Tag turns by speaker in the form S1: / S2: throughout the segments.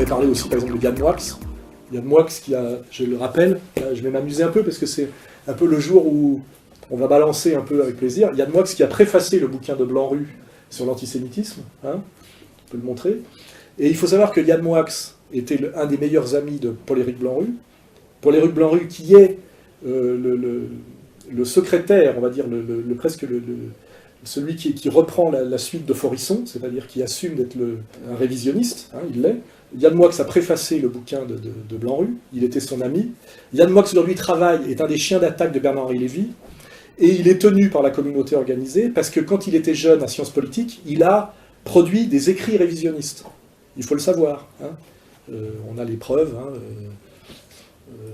S1: pourrait parler aussi par exemple de Yann Moix. Yann Moix qui a, je le rappelle, là, je vais m'amuser un peu parce que c'est un peu le jour où on va balancer un peu avec plaisir. Yann Moix qui a préfacé le bouquin de Blanc-Rue sur l'antisémitisme, hein, on peut le montrer. Et il faut savoir que Yann Moix était un des meilleurs amis de Paul-Éric Blanc-Rue. Paul-Éric Blanc-Rue qui est le secrétaire, on va dire, celui qui reprend la suite de Forisson, c'est-à-dire qui assume d'être un révisionniste, hein, il l'est. Yann Moix a préfacé le bouquin de Blanc-Rue, il était son ami. Yann Moix, aujourd'hui, est un des chiens d'attaque de Bernard-Henri Lévy, et il est tenu par la communauté organisée, parce que quand il était jeune à Sciences Politiques, il a produit des écrits révisionnistes. Il faut le savoir. Hein. On a les preuves, hein,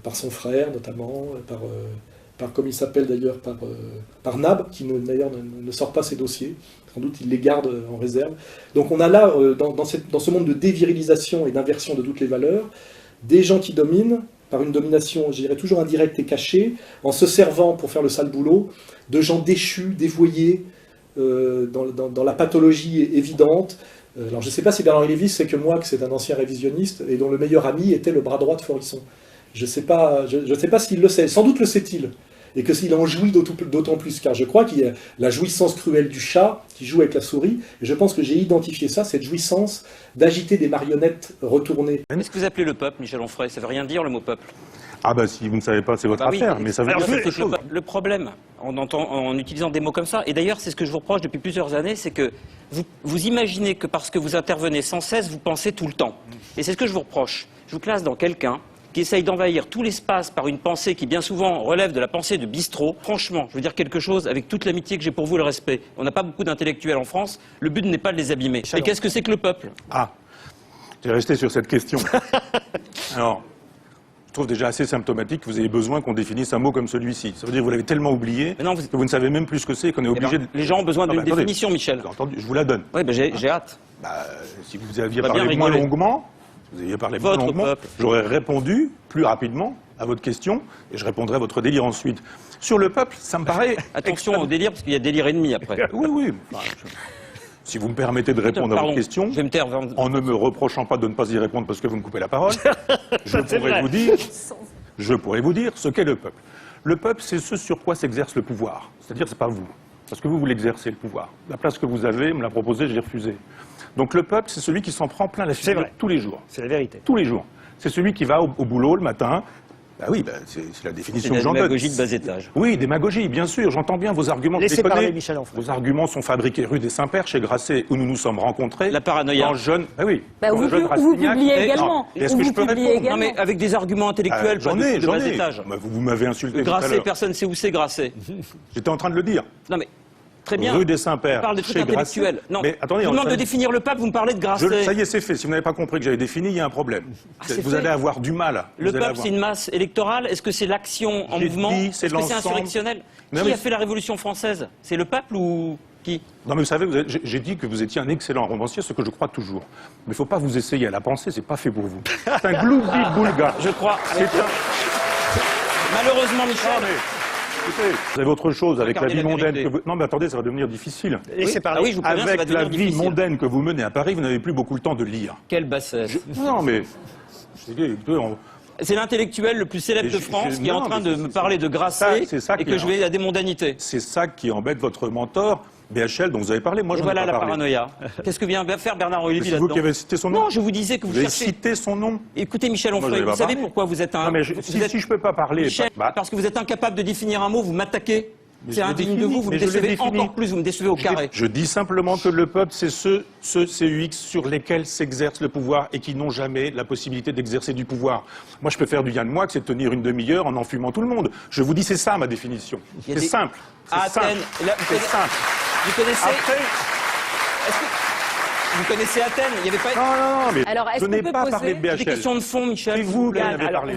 S1: par son frère notamment, comme il s'appelle d'ailleurs, par Nab, qui d'ailleurs ne sort pas ses dossiers. Sans doute il les garde en réserve. Donc on a là, dans ce monde de dévirilisation et d'inversion de toutes les valeurs, des gens qui dominent, par une domination, je dirais, toujours indirecte et cachée, en se servant pour faire le sale boulot, de gens déchus, dévoyés, dans la pathologie évidente. Alors je ne sais pas si Bernard Lévy sait que moi, que c'est un ancien révisionniste, et dont le meilleur ami était le bras droit de Forisson. Je ne sais pas s'il le sait, sans doute le sait-il, et que s'il en jouit d'autant plus, car je crois qu'il y a la jouissance cruelle du chat qui joue avec la souris, et je pense que j'ai identifié ça, cette jouissance d'agiter des marionnettes retournées.
S2: Qu'est-ce que vous appelez le peuple, Michel Onfray? Ça ne veut rien dire, le mot peuple.
S3: Ah bah si vous ne savez pas, c'est votre affaire, mais ça veut dire quelque chose.
S2: Le problème, en utilisant des mots comme ça, et d'ailleurs c'est ce que je vous reproche depuis plusieurs années, c'est que vous imaginez que parce que vous intervenez sans cesse, vous pensez tout le temps. Et c'est ce que je vous reproche. Je vous classe dans quelqu'un qui essaye d'envahir tout l'espace par une pensée qui bien souvent relève de la pensée de bistrot. Franchement, je veux dire quelque chose, avec toute l'amitié que j'ai pour vous, le respect. On n'a pas beaucoup d'intellectuels en France, le but n'est pas de les abîmer. Et qu'est-ce que c'est que le peuple?
S3: Ah, j'ai resté sur cette question. Alors, je trouve déjà assez symptomatique que vous ayez besoin qu'on définisse un mot comme celui-ci. Ça veut dire que vous l'avez tellement oublié que vous ne savez même plus ce que c'est et qu'on est obligé de...
S2: Les gens ont besoin d'une définition, Michel.
S3: Entendu, je vous la donne.
S2: Oui, ben j'ai hâte.
S3: Si vous aviez parlé moins longuement, j'aurais répondu plus rapidement à votre question et je répondrai à votre délire ensuite. Sur le peuple, ça me paraît...
S2: Attention au délire, parce qu'il y a délire ennemi après.
S3: Oui. Si vous me permettez de répondre à votre question,
S2: je vais me taire,
S3: en ne me reprochant pas de ne pas y répondre parce que vous me coupez la parole, je pourrais vous dire ce qu'est le peuple. Le peuple, c'est ce sur quoi s'exerce le pouvoir. C'est-à-dire, c'est pas vous. Parce que vous l'exercez, le pouvoir. La place que vous avez, me l'a proposé, j'ai refusé. Donc le peuple, c'est celui qui s'en prend plein la figure tous les jours.
S4: C'est la vérité.
S3: Tous les jours. C'est celui qui va au boulot le matin. C'est la définition que j'en donne.
S2: Démagogie de bas étage.
S3: Oui, démagogie, bien sûr, j'entends bien vos arguments.
S4: Laissez parler Michel Onfray.
S3: Vos arguments sont fabriqués rue des Saints-Pères, chez Grasset, où nous nous sommes rencontrés.
S2: La paranoïa.
S3: En jeune...
S5: Vous publiez également.
S3: Est-ce que je peux répondre?
S2: Non, mais avec des arguments intellectuels,
S3: j'en ai.
S2: de bas étage.
S3: Vous m'avez insulté
S2: Grasset,
S3: tout à l'heure.
S2: personne ne sait où c'est Grasset.
S3: J'étais en train de le dire.
S2: Non, mais... Très bien.
S3: Rue des Saints-Pères.
S2: On parle des trucs intellectuels. Non,
S3: mais attendez,
S2: je vous demande de définir le peuple, vous me parlez de Grasset.
S3: Ça y est, c'est fait. Si vous n'avez pas compris que j'avais défini, il y a un problème. Vous allez avoir du mal.
S2: Le peuple, c'est une masse électorale? Est-ce que c'est l'action en mouvement? Est-ce que c'est insurrectionnel? Qui a fait la Révolution française? C'est le peuple ou qui?
S3: Non, mais vous savez, j'ai dit que vous étiez un excellent romancier, ce que je crois toujours. Mais il ne faut pas vous essayer à la pensée, c'est pas fait pour vous. C'est un gloubi-boulga.
S2: Je crois. Malheureusement, Michel...
S3: Écoutez, vous avez autre chose avec la vie mondaine que vous... Non mais attendez, ça va devenir difficile. Avec la vie mondaine que vous menez à Paris, vous n'avez plus beaucoup le temps de lire.
S2: Quelle bassesse.
S3: Non mais...
S2: C'est l'intellectuel le plus célèbre de France qui est en train de me parler de Grasset et que je vais à des mondanités.
S3: C'est ça qui embête votre mentor, BHL, dont vous avez parlé. Moi, je n'en ai pas parlé.
S2: Voilà la paranoïa. Qu'est-ce que vient faire Bernard-Henri Lévy là-dedans?
S3: C'est vous qui avez cité son nom?
S2: Non, je vous disais que vous cherchez...
S3: avez cité son nom?
S2: Écoutez, Michel Onfray, vous savez pourquoi vous êtes un...
S3: Non, mais si je ne peux pas parler...
S2: Michel, parce que vous êtes incapable de définir un mot, vous m'attaquez. C'est indigne de vous, vous me décevez encore plus, vous me décevez au carré.
S3: Je dis simplement que le peuple, c'est ceux CUX sur lesquels s'exerce le pouvoir et qui n'ont jamais la possibilité d'exercer du pouvoir. Moi, je peux faire du Yann Moix, c'est tenir une demi-heure en enfumant tout le monde. Je vous dis, c'est ça ma définition. C'est simple.
S2: À Athènes, c'est simple. Vous connaissez... Vous connaissez Athènes? Il n'y avait pas...
S3: Non, mais
S5: alors,
S3: je n'ai pas parlé de BHL.
S2: Des questions de fond, Michel.
S3: C'est vous qui en avez parlé.